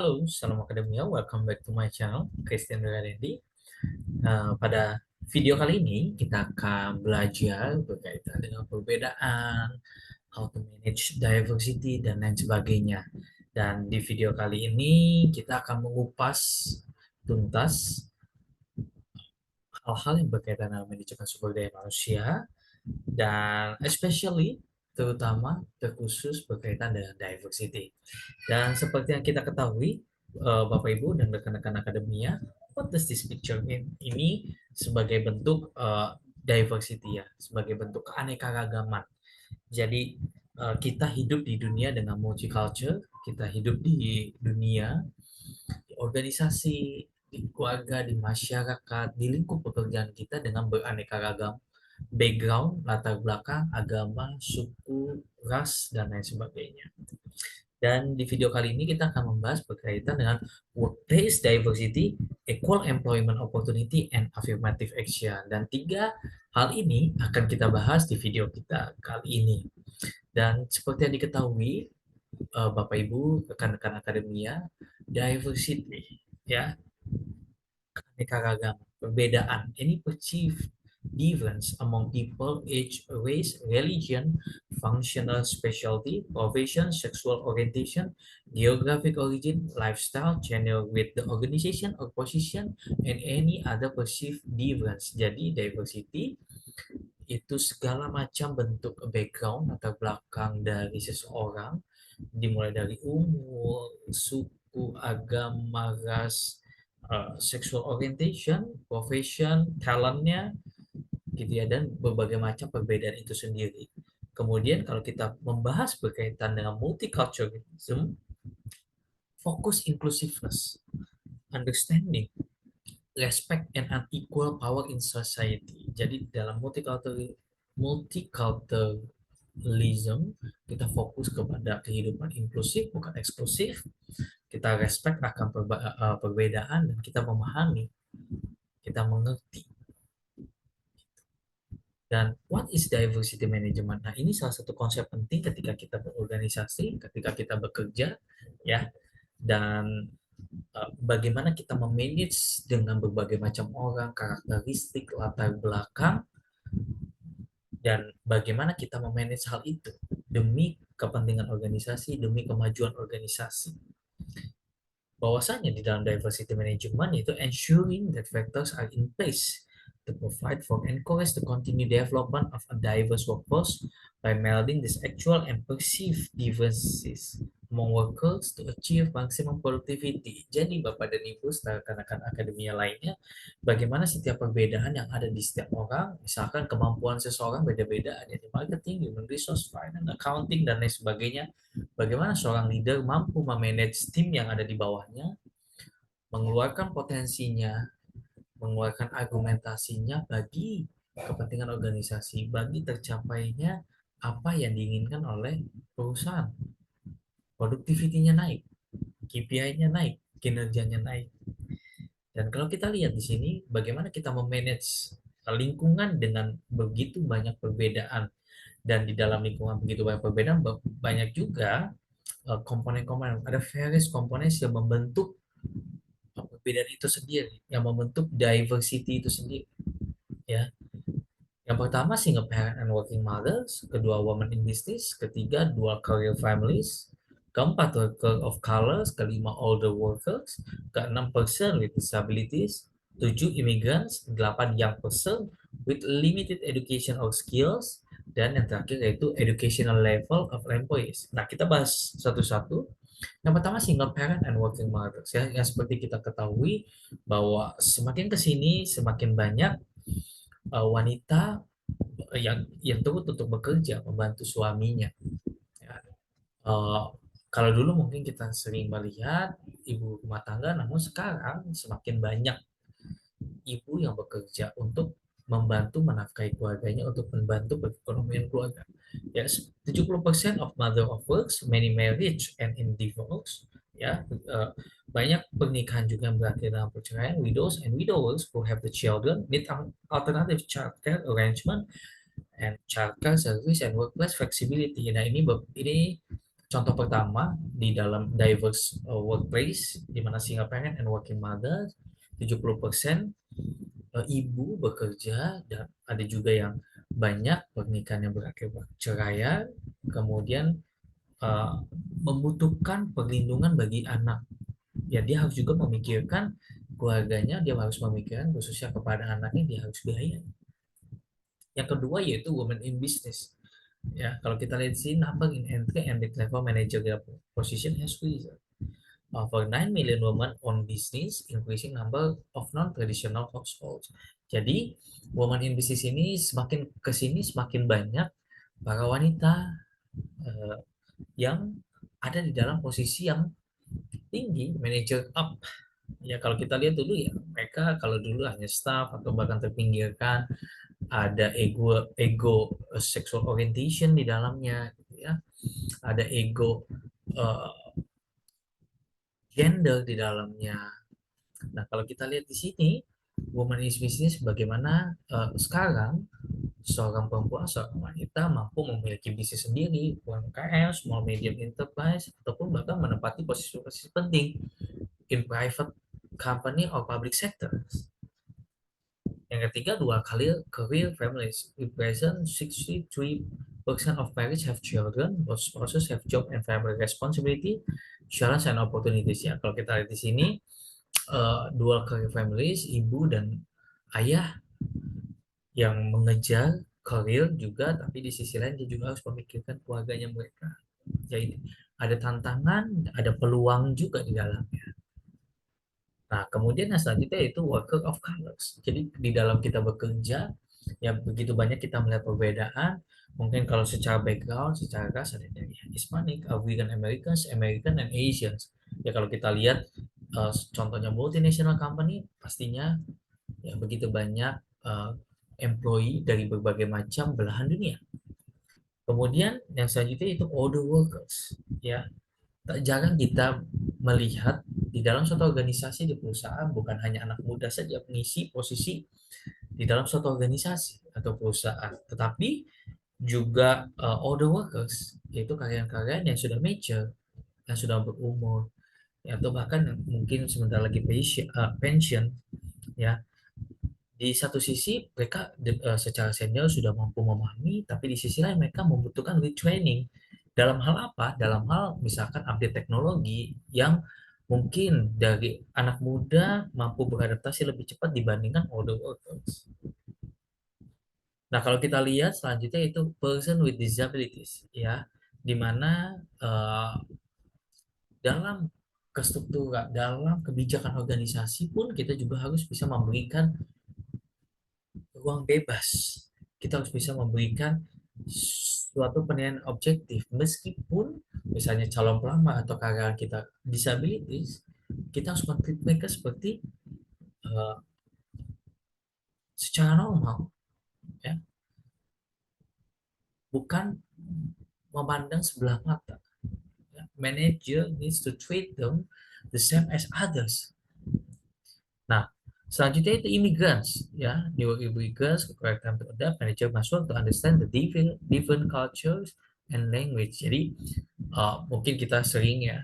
Halo, salam akademia. Welcome back to my channel, Christian Randy. Pada video kali ini, kita akan belajar berkaitan dengan perbedaan, how to manage diversity, dan lain sebagainya. Dan di video kali ini, kita akan mengupas tuntas hal-hal yang berkaitan dengan manajemen sumber daya manusia, dan especially terutama terkhusus berkaitan dengan diversity. Dan seperti yang kita ketahui, Bapak Ibu dan rekan-rekan akademia, what does this picture mean? Ini sebagai bentuk diversity ya, sebagai bentuk keanekaragaman. Jadi kita hidup di dunia dengan multicultural, kita hidup di dunia, di organisasi, di keluarga, di masyarakat, di lingkup pekerjaan kita dengan beraneka ragam background, latar belakang, agama, suku, ras, dan lain sebagainya. Dan di video kali ini kita akan membahas berkaitan dengan workplace diversity, equal employment opportunity, and affirmative action. Dan tiga hal ini akan kita bahas di video kita kali ini. Dan seperti yang diketahui, Bapak Ibu, rekan-rekan akademia, diversity, ya, keanekaragaman, perbedaan, ini perceived difference among people, age, race, religion, functional specialty, profession, sexual orientation, geographic origin, lifestyle, gender with the organization or position, and any other perceived difference. Jadi diversity itu segala macam bentuk background atau belakang dari seseorang, dimulai dari umur, suku, agama, ras, sexual orientation, profession, talentnya, gitu ya, dan berbagai macam perbedaan itu sendiri. Kemudian kalau kita membahas berkaitan dengan multiculturalism, fokus inclusiveness, understanding, respect and unequal power in society. Jadi dalam multiculturalism kita fokus kepada kehidupan inklusif bukan eksklusif. Kita respect akan perbedaan dan kita memahami, kita mengerti. Dan what is diversity management? Nah, ini salah satu konsep penting ketika kita berorganisasi, ketika kita bekerja, ya. Dan bagaimana kita memanage dengan berbagai macam orang, karakteristik, latar belakang, dan bagaimana kita memanage hal itu demi kepentingan organisasi, demi kemajuan organisasi. Bahwasanya di dalam diversity management itu ensuring that factors are in place to provide for encourage the continued development of a diverse workforce by melding this actual and perceived differences among workers to achieve maximum productivity. Jadi Bapak dan Ibu serta rekan-rekan akademia lainnya, bagaimana setiap perbedaan yang ada di setiap orang, misalkan kemampuan seseorang beda-beda, ada di marketing, human resource, finance, accounting, dan lain sebagainya, bagaimana seorang leader mampu memanage tim yang ada di bawahnya, mengeluarkan potensinya, mengeluarkan argumentasinya bagi kepentingan organisasi, bagi tercapainya apa yang diinginkan oleh perusahaan. Produktivitinya naik, KPI-nya naik, kinerjanya naik. Dan kalau kita lihat di sini, bagaimana kita memanage lingkungan dengan begitu banyak perbedaan, dan di dalam lingkungan begitu banyak perbedaan, banyak juga komponen-komponen, ada various komponen yang membentuk perbedaan itu sendiri, yang membentuk diversity itu sendiri, ya. Yang pertama, single parent and working mothers, kedua women in business, ketiga dual career families, keempat worker of colors, kelima older workers, keenam person with disabilities, tujuh immigrants, delapan young person with limited education or skills, dan yang terakhir yaitu educational level of employees. Nah, kita bahas satu-satu. Yang pertama, single parent and working mothers, ya, yang seperti kita ketahui bahwa semakin ke sini semakin banyak wanita yang turut untuk bekerja membantu suaminya. Ya. Kalau dulu mungkin kita sering melihat ibu rumah tangga, namun sekarang semakin banyak ibu yang bekerja untuk membantu menafkahi keluarganya, untuk membantu perekonomian keluarga. Yes, 70% of mother of works, many marriage and in divorce. Ya, banyak pernikahan juga yang berakhir dalam perceraian. Widows and widowers who have the children need alternative childcare arrangement and childcare service and workplace flexibility. Nah, ini Contoh pertama di dalam diverse workplace di mana single parent and working mother 70% ibu bekerja, dan ada juga yang banyak pernikahan yang berakibat ceraian, kemudian eh, membutuhkan perlindungan bagi anak. Ya, dia harus juga memikirkan keluarganya, dia harus memikirkan khususnya kepada anaknya, dia harus biaya. Yang kedua yaitu women in business. Ya, kalau kita lihat sini number in entry and mid-level managerial position has risen. For 9 million women own business, increasing number of non-traditional households. Jadi, women in business ini semakin ke sini semakin banyak para wanita uh, yang ada di dalam posisi yang tinggi, manager up. Ya, kalau kita lihat dulu ya, mereka kalau dulu hanya staff atau bahkan terpinggirkan, ada ego sexual orientation di dalamnya, gitu ya. Ada ego uh, gender di dalamnya. Nah, kalau kita lihat di sini, woman is business bagaimana sekarang seorang perempuan, seorang wanita mampu memiliki bisnis sendiri, UMKM, small medium enterprise, ataupun bahkan menempati posisi-posisi penting in private company or public sector. Yang ketiga, dua kali career families. In present, 63% of marriage have children, both spouses have job and family responsibility, challenge and opportunities. Ya, kalau kita lihat di sini, dual career families, ibu dan ayah yang mengejar karir juga, tapi di sisi lain dia juga harus memikirkan keluarganya mereka. Jadi ada tantangan, ada peluang juga di dalamnya. Nah, kemudian yang selanjutnya itu worker of colors. Jadi di dalam kita bekerja, ya begitu banyak kita melihat perbedaan. Mungkin kalau secara background, secara ras ada dari Hispanic, African Americans, American, and Asians. Ya kalau kita lihat contohnya multinational company, pastinya ya begitu banyak uh, employee dari berbagai macam belahan dunia. Kemudian yang selanjutnya itu older workers. Ya, tak jarang kita melihat di dalam suatu organisasi di perusahaan bukan hanya anak muda saja mengisi posisi di dalam suatu organisasi atau perusahaan, tetapi juga older workers, yaitu karyawan-karyawan yang sudah mature, yang sudah berumur, ya, atau bahkan yang mungkin sebentar lagi pension, ya. Di satu sisi mereka secara senior sudah mampu memahami, tapi di sisi lain mereka membutuhkan retraining. Dalam hal apa? Dalam hal misalkan update teknologi yang mungkin dari anak muda mampu beradaptasi lebih cepat dibandingkan older workers. Nah, kalau kita lihat selanjutnya itu person with disabilities, ya, di mana dalam kestrukturan, dalam kebijakan organisasi pun kita juga harus bisa memberikan ruang bebas. Kita harus bisa memberikan suatu penilaian objektif meskipun misalnya calon pelamar atau karyawan kita disabilities, kita harus treat mereka seperti uh, secara normal, ya, bukan memandang sebelah mata, ya. Manager needs to treat them the same as others. Nah, selanjutnya itu immigrants, ya, new immigrants correct time to adapt, manager must work to understand the different cultures and language. Jadi mungkin kita sering ya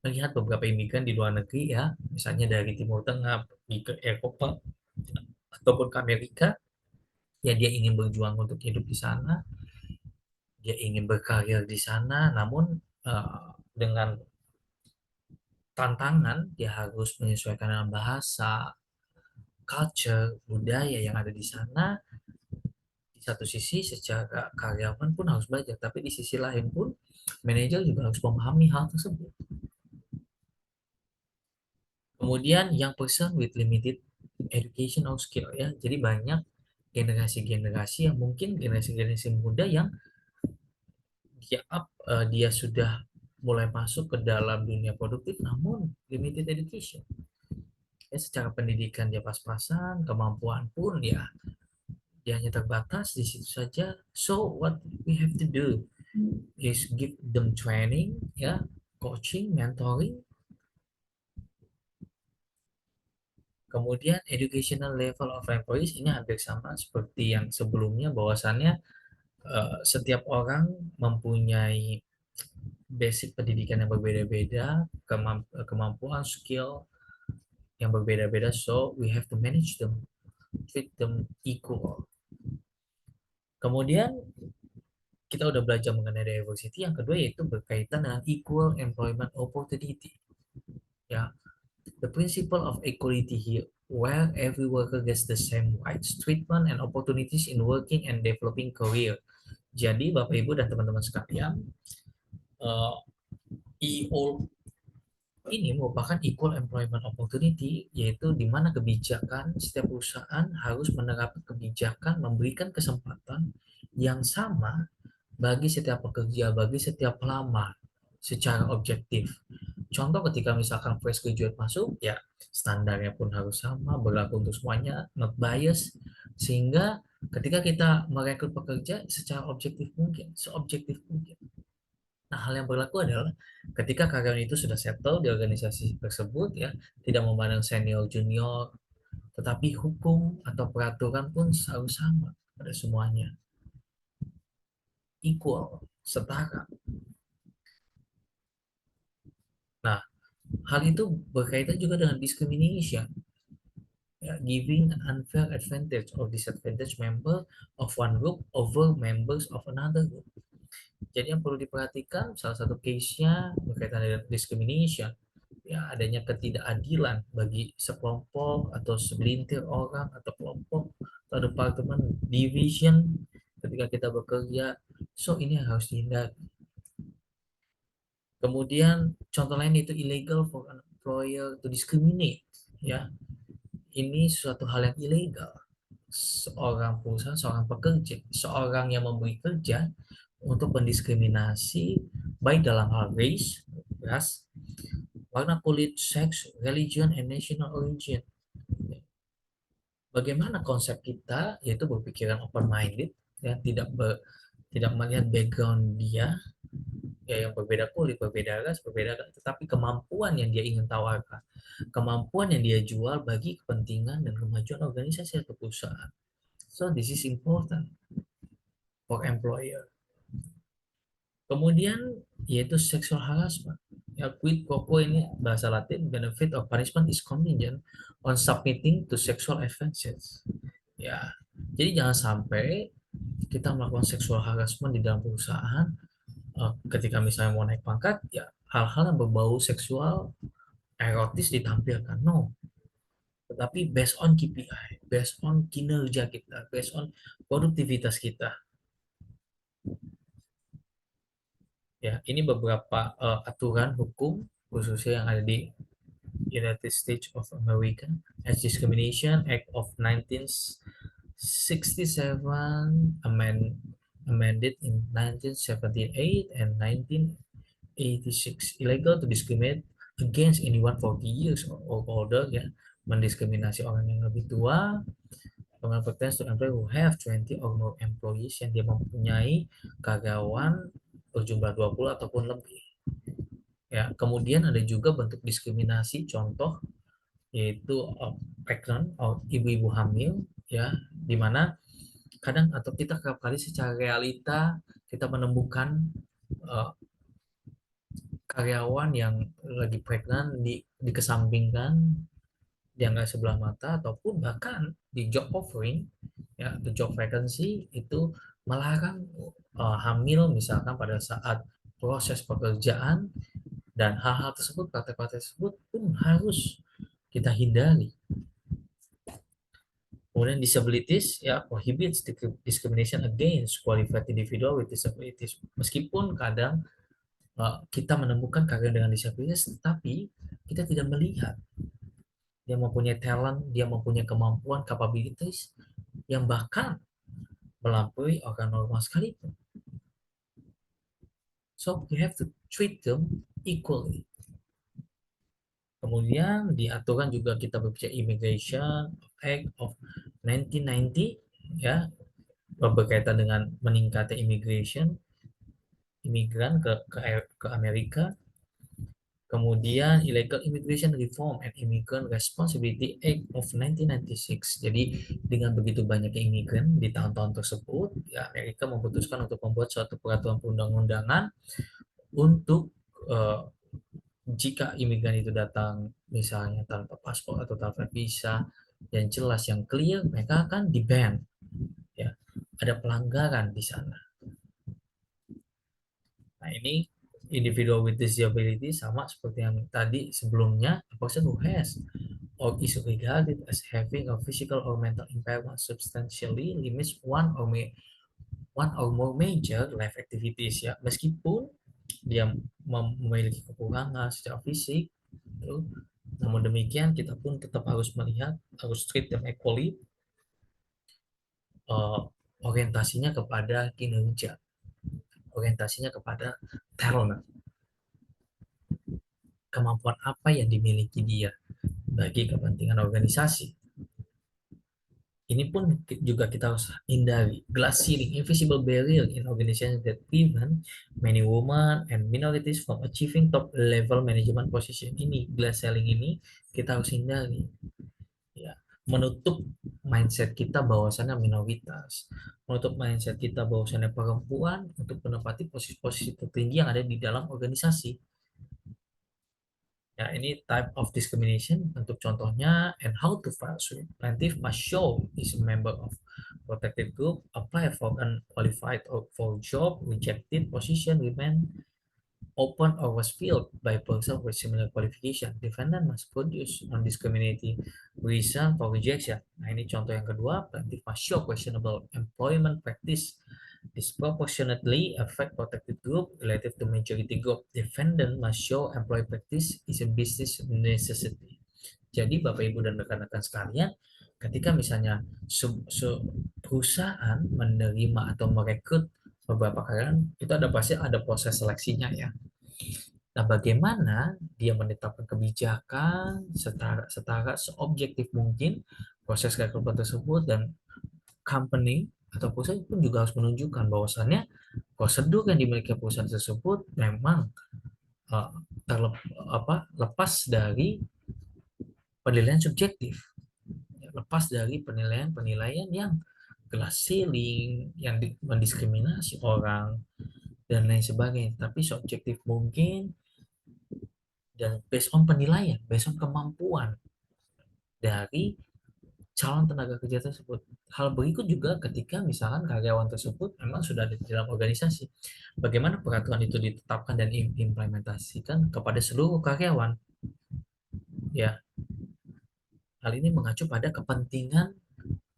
melihat beberapa imigran di luar negeri, ya, misalnya dari Timur Tengah pergi ke Eropa ataupun ke Amerika, ya dia ingin berjuang untuk hidup di sana, dia ingin berkarir di sana, namun dengan tantangan dia harus menyesuaikan dengan bahasa, culture, budaya yang ada di sana. Di satu sisi secara karyawan pun harus belajar, tapi di sisi lain pun manajer juga harus memahami hal tersebut. Kemudian yang person with limited educational skill, ya. Jadi banyak generasi-generasi yang mungkin generasi-generasi muda yang dia sudah mulai masuk ke dalam dunia produktif namun limited education. Ya, secara pendidikan dia pas-pasan, kemampuan pun ya dia hanya terbatas di situ saja. So what we have to do is give them training, ya, coaching, mentoring. Kemudian educational level of employees ini hampir sama seperti yang sebelumnya, bahwasannya setiap orang mempunyai basic pendidikan yang berbeda-beda, kemampuan, skill yang berbeda-beda, so we have to manage them, treat them equal. Kemudian kita udah belajar mengenai diversity, yang kedua yaitu berkaitan dengan equal employment opportunity. Ya, the principle of equality here, where every worker gets the same rights, treatment, and opportunities in working and developing career. Jadi Bapak Ibu dan teman-teman sekalian, uh, EO ini merupakan equal employment opportunity, yaitu di mana kebijakan setiap perusahaan harus menerapkan kebijakan memberikan kesempatan yang sama bagi setiap pekerja, bagi setiap pelamar secara objektif. Contoh ketika misalkan fresh graduate masuk, ya standarnya pun harus sama, berlaku untuk semuanya, not bias, sehingga ketika kita merekrut pekerja secara objektif mungkin, seobjektif mungkin. Nah, hal yang berlaku adalah ketika karyawan itu sudah settle di organisasi tersebut, ya tidak memandang senior junior, tetapi hukum atau peraturan pun harus sama pada semuanya, equal, setara. Nah, hal itu berkaitan juga dengan discrimination, ya, giving an unfair advantage or disadvantage member of one group over members of another group. Jadi yang perlu diperhatikan salah satu case-nya berkaitan dengan discrimination, ya adanya ketidakadilan bagi sekelompok atau segelintir orang atau kelompok atau departemen division ketika kita bekerja, so ini yang harus dihindari. Kemudian contoh lain itu illegal for an employer to discriminate, ya ini suatu hal yang ilegal, seorang perusahaan, seorang pekerja, seorang yang memberi kerja untuk mendiskriminasi baik dalam hal race, ras, warna kulit, seks, religion, and national origin. Bagaimana konsep kita yaitu berpikiran open minded, ya tidak melihat background dia, ya yang berbeda kulit, berbeda ras, tetapi kemampuan yang dia ingin tawarkan, kemampuan yang dia jual bagi kepentingan dan kemajuan organisasi atau perusahaan. So this is important for employer. Kemudian yaitu sexual harassment. Ya, quid pro quo ini bahasa Latin, benefit of punishment is contingent on submitting to sexual offenses. Ya, jadi jangan sampai kita melakukan sexual harassment di dalam perusahaan, ketika misalnya mau naik pangkat, ya hal-hal yang berbau seksual, erotis ditampilkan. No, tetapi based on KPI, based on kinerja kita, based on produktivitas kita. Ya, ini beberapa aturan hukum khususnya yang ada di United States of America, as Discrimination Act of 1967, amended in 1978 and 1986. Illegal to discriminate against anyone 40 years or older, ya, mendiskriminasi orang yang lebih tua. Dengan pertains to employee who have 20 or more employees, yang dia mempunyai karyawan berjumlah 20 ataupun lebih. Ya, kemudian ada juga bentuk diskriminasi contoh yaitu pregnant atau ibu-ibu hamil, ya, di mana kadang atau kita kerap kali secara realita kita menemukan uh, karyawan yang lagi pregnant dikesampingkan, dianggap sebelah mata, ataupun bahkan di job offering, ya, the job vacancy itu melarang hamil misalkan pada saat proses pekerjaan, dan hal-hal tersebut, praktek-praktek tersebut pun harus kita hindari. Kemudian disabilities, ya, prohibits discrimination against qualified individual with disabilities. Meskipun kadang kita menemukan karyawan dengan disabilitas, tetapi kita tidak melihat dia mempunyai talent, dia mempunyai kemampuan, kapabilitas yang bahkan melampaui orang normal sekalipun. So we have to treat them equally. Kemudian di aturan juga kita berbicara Immigration Act of 1990, ya, berkaitan dengan meningkatnya imigran ke Amerika. Kemudian Illegal Immigration Reform and Immigrant Responsibility Act of 1996. Jadi dengan begitu banyaknya imigran di tahun-tahun tersebut, ya Amerika memutuskan untuk membuat suatu peraturan perundang-undangan untuk jika imigran itu datang misalnya tanpa paspor atau tanpa visa yang jelas yang clear, mereka akan di ban, ya, ada pelanggaran di sana. Nah, ini individual with disability sama seperti yang tadi sebelumnya, a person who has or is regarded as having a physical or mental impairment substantially limits one or more major life activities, ya, meskipun dia memiliki kekurangan secara fisik itu, namun demikian kita pun tetap harus melihat, harus treat them equally, uh, orientasinya kepada kinerja, orientasinya kepada talent, kemampuan apa yang dimiliki dia bagi kepentingan organisasi. Ini pun juga kita harus hindari. Glass ceiling, invisible barrier in organizations that prevent many women and minorities from achieving top level management position. Ini glass ceiling ini kita harus hindari. Ya, menutup mindset kita bahwasannya minoritas, menutup mindset kita bahwasannya perempuan untuk menempati posisi-posisi tertinggi yang ada di dalam organisasi. Ya, ini type of discrimination untuk contohnya and how to file suit. Plaintiff must show is a member of protected group, apply for unqualified or for job, rejected position, remain open or was filled by person with similar qualification. Defendant must produce non-discriminating reason for rejection. Nah, ini contoh yang kedua, plaintiff must show questionable employment practice disproportionately affect protected group relative to majority group. Defendant must show employee practice is a business necessity. Jadi Bapak Ibu dan rekan-rekan sekalian, ketika misalnya perusahaan menerima atau merekrut beberapa karyawan, itu ada pasti ada proses seleksinya, ya. Nah, bagaimana dia menetapkan kebijakan setara seobjektif mungkin proses rekrutmen tersebut, dan company atau perusahaan pun juga harus menunjukkan bahwasannya prosedur yang dimiliki perusahaan tersebut memang uh, lepas dari penilaian subjektif, lepas dari penilaian-penilaian yang glass ceiling, yang mendiskriminasi orang dan lain sebagainya, tapi subjektif mungkin dan based on penilaian, based on kemampuan dari calon tenaga kerja tersebut. Hal berikut juga ketika misalkan karyawan tersebut memang sudah ada di dalam organisasi. Bagaimana peraturan itu ditetapkan dan diimplementasikan kepada seluruh karyawan. Ya, hal ini mengacu pada kepentingan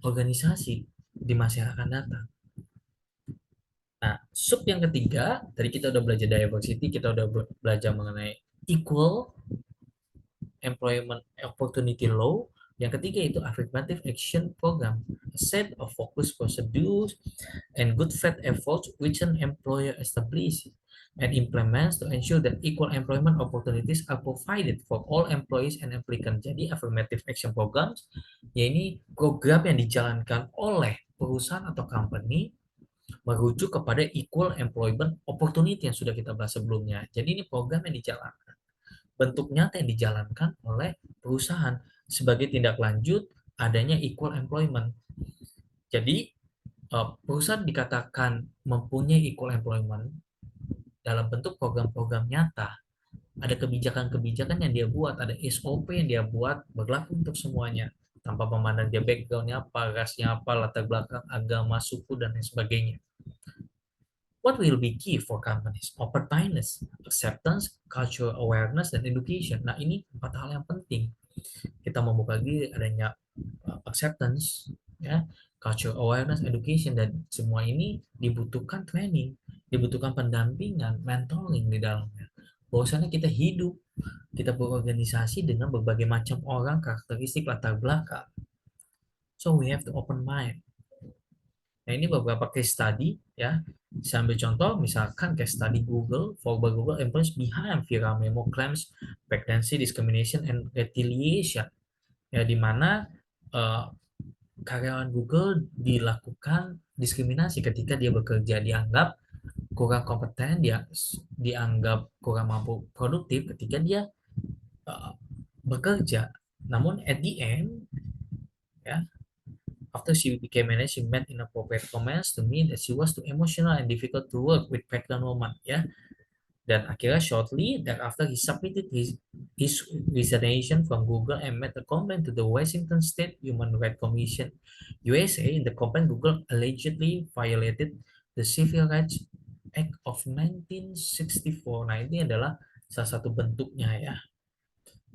organisasi di masa yang akan datang. Nah, sub yang ketiga, tadi kita udah belajar diversity, kita udah belajar mengenai equal employment opportunity law. Yang ketiga itu affirmative action program, a set of focused procedures and good faith efforts which an employer establishes and implements to ensure that equal employment opportunities are provided for all employees and applicants. Jadi affirmative action programs, ya, ini program yang dijalankan oleh perusahaan atau company merujuk kepada equal employment opportunity yang sudah kita bahas sebelumnya. Jadi ini program yang dijalankan, bentuk nyata yang dijalankan oleh perusahaan sebagai tindak lanjut adanya equal employment. Jadi perusahaan dikatakan mempunyai equal employment dalam bentuk program-program nyata, ada kebijakan-kebijakan yang dia buat, ada SOP yang dia buat berlaku untuk semuanya tanpa memandang dia backgroundnya apa, rasnya apa, latar belakang agama, suku, dan lain sebagainya. What will be key for companies? Open mindedness, acceptance, cultural awareness, dan education. Nah, ini 4 hal yang penting. Kita membuka lagi adanya acceptance, ya, cultural awareness, education, dan semua ini dibutuhkan training, dibutuhkan pendampingan, mentoring di dalamnya. Bahwasanya kita hidup, kita berorganisasi dengan berbagai macam orang, karakteristik, latar belakang. So we have to open mind. Nah, ini beberapa case study, ya. Saya ambil contoh, misalkan case study Google, for Google employees behind viral memo claims pregnancy discrimination and retaliation. Ya, di mana uh, karyawan Google dilakukan diskriminasi ketika dia bekerja, dianggap kurang kompeten, dia dianggap kurang mampu produktif ketika dia uh, bekerja. Namun at the end, ya, after she became manager, she made inappropriate comments to me that she was too emotional and difficult to work with pregnant woman. Ya, Dan akhirnya shortly thereafter he submitted his resignation from Google and made a complaint to the Washington State Human Rights Commission USA. In the complaint, Google allegedly violated the Civil Rights Act of 1964. Nah, ini adalah salah satu bentuknya ya.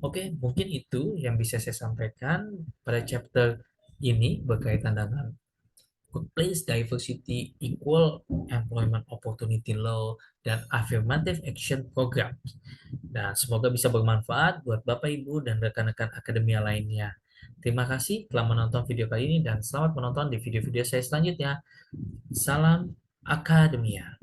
Oke, mungkin itu yang bisa saya sampaikan pada chapter ini berkaitan dengan Workplace Diversity, Equal Employment Opportunity Law, dan Affirmative Action Program. Dan semoga bisa bermanfaat buat Bapak, Ibu, dan rekan-rekan akademia lainnya. Terima kasih telah menonton video kali ini dan selamat menonton di video-video saya selanjutnya. Salam akademia.